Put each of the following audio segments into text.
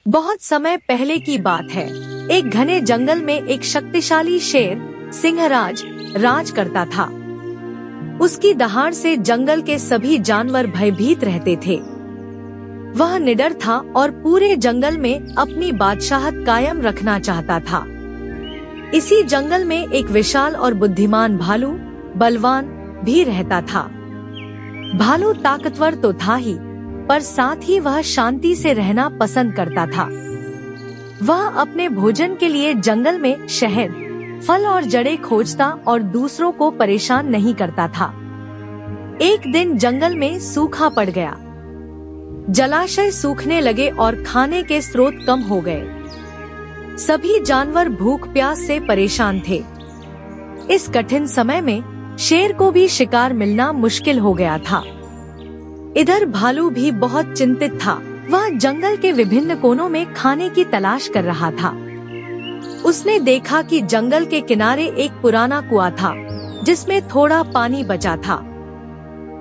बहुत समय पहले की बात है। एक घने जंगल में एक शक्तिशाली शेर सिंहराज राज करता था। उसकी दहाड़ से जंगल के सभी जानवर भयभीत रहते थे। वह निडर था और पूरे जंगल में अपनी बादशाहत कायम रखना चाहता था। इसी जंगल में एक विशाल और बुद्धिमान भालू बलवान भी रहता था। भालू ताकतवर तो था ही, पर साथ ही वह शांति से रहना पसंद करता था। वह अपने भोजन के लिए जंगल में शहद, फल और जड़ें खोजता और दूसरों को परेशान नहीं करता था। एक दिन जंगल में सूखा पड़ गया। जलाशय सूखने लगे और खाने के स्रोत कम हो गए। सभी जानवर भूख प्यास से परेशान थे। इस कठिन समय में शेर को भी शिकार मिलना मुश्किल हो गया था। इधर भालू भी बहुत चिंतित था। वह जंगल के विभिन्न कोनों में खाने की तलाश कर रहा था। उसने देखा कि जंगल के किनारे एक पुराना कुआं था, जिसमें थोड़ा पानी बचा था।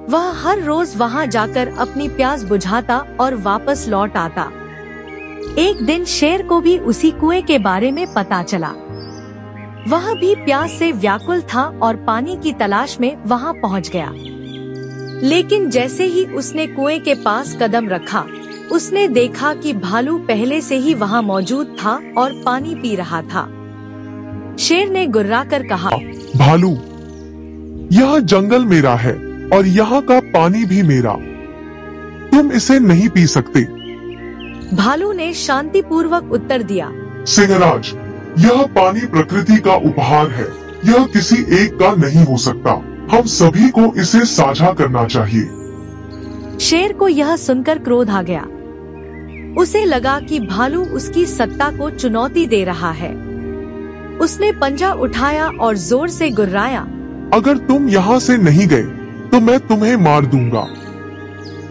वह हर रोज वहां जाकर अपनी प्यास बुझाता और वापस लौट आता। एक दिन शेर को भी उसी कुएं के बारे में पता चला। वह भी प्यास से व्याकुल था और पानी की तलाश में वहां पहुंच गया। लेकिन जैसे ही उसने कुएं के पास कदम रखा, उसने देखा कि भालू पहले से ही वहां मौजूद था और पानी पी रहा था। शेर ने गुर्राकर कहा, भालू, यह जंगल मेरा है और यहाँ का पानी भी मेरा। तुम इसे नहीं पी सकते। भालू ने शांतिपूर्वक उत्तर दिया, सिंहराज, यह पानी प्रकृति का उपहार है। यह किसी एक का नहीं हो सकता। हम सभी को इसे साझा करना चाहिए। शेर को यह सुनकर क्रोध आ गया। उसे लगा कि भालू उसकी सत्ता को चुनौती दे रहा है। उसने पंजा उठाया और जोर से गुर्राया, अगर तुम यहाँ से नहीं गए तो मैं तुम्हें मार दूंगा।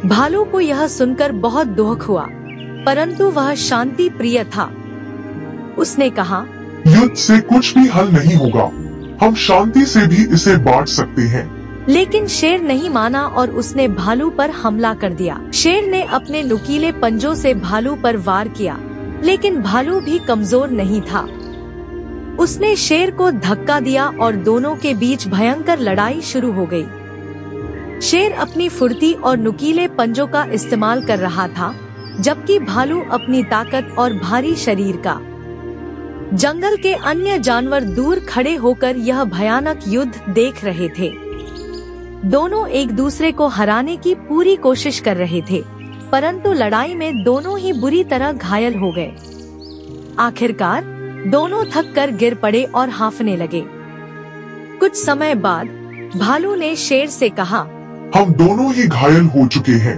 भालू को यह सुनकर बहुत दुख हुआ, परंतु वह शांति प्रिय था। उसने कहा, युद्ध से कुछ भी हल नहीं होगा। हम शांति से भी इसे बांट सकते हैं। लेकिन शेर नहीं माना और उसने भालू पर हमला कर दिया। शेर ने अपने नुकीले पंजों से भालू पर वार किया, लेकिन भालू भी कमजोर नहीं था। उसने शेर को धक्का दिया और दोनों के बीच भयंकर लड़ाई शुरू हो गई। शेर अपनी फुर्ती और नुकीले पंजों का इस्तेमाल कर रहा था, जबकि भालू अपनी ताकत और भारी शरीर का। जंगल के अन्य जानवर दूर खड़े होकर यह भयानक युद्ध देख रहे थे। दोनों एक दूसरे को हराने की पूरी कोशिश कर रहे थे, परंतु लड़ाई में दोनों ही बुरी तरह घायल हो गए। आखिरकार दोनों थक कर गिर पड़े और हांफने लगे। कुछ समय बाद भालू ने शेर से कहा, हम दोनों ही घायल हो चुके हैं।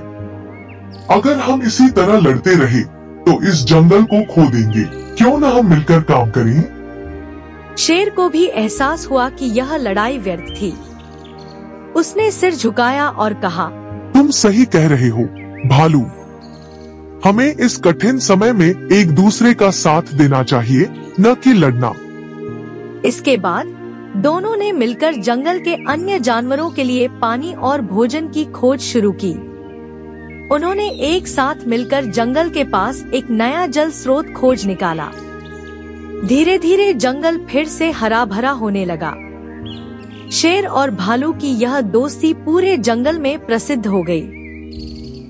अगर हम इसी तरह लड़ते रहे तो इस जंगल को खो देंगे। क्यों न हम मिलकर काम करें? शेर को भी एहसास हुआ कि यह लड़ाई व्यर्थ थी। उसने सिर झुकाया और कहा, तुम सही कह रहे हो भालू। हमें इस कठिन समय में एक दूसरे का साथ देना चाहिए, न कि लड़ना। इसके बाद दोनों ने मिलकर जंगल के अन्य जानवरों के लिए पानी और भोजन की खोज शुरू की। उन्होंने एक साथ मिलकर जंगल के पास एक नया जल स्रोत खोज निकाला। धीरे धीरे जंगल फिर से हरा भरा होने लगा। शेर और भालू की यह दोस्ती पूरे जंगल में प्रसिद्ध हो गई।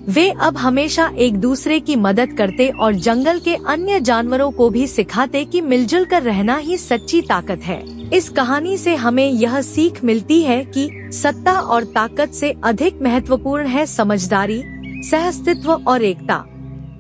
वे अब हमेशा एक दूसरे की मदद करते और जंगल के अन्य जानवरों को भी सिखाते कि मिलजुल कर रहना ही सच्ची ताकत है। इस कहानी से हमें यह सीख मिलती है कि सत्ता और ताकत से अधिक महत्वपूर्ण है समझदारी, सहअस्तित्व और एकता।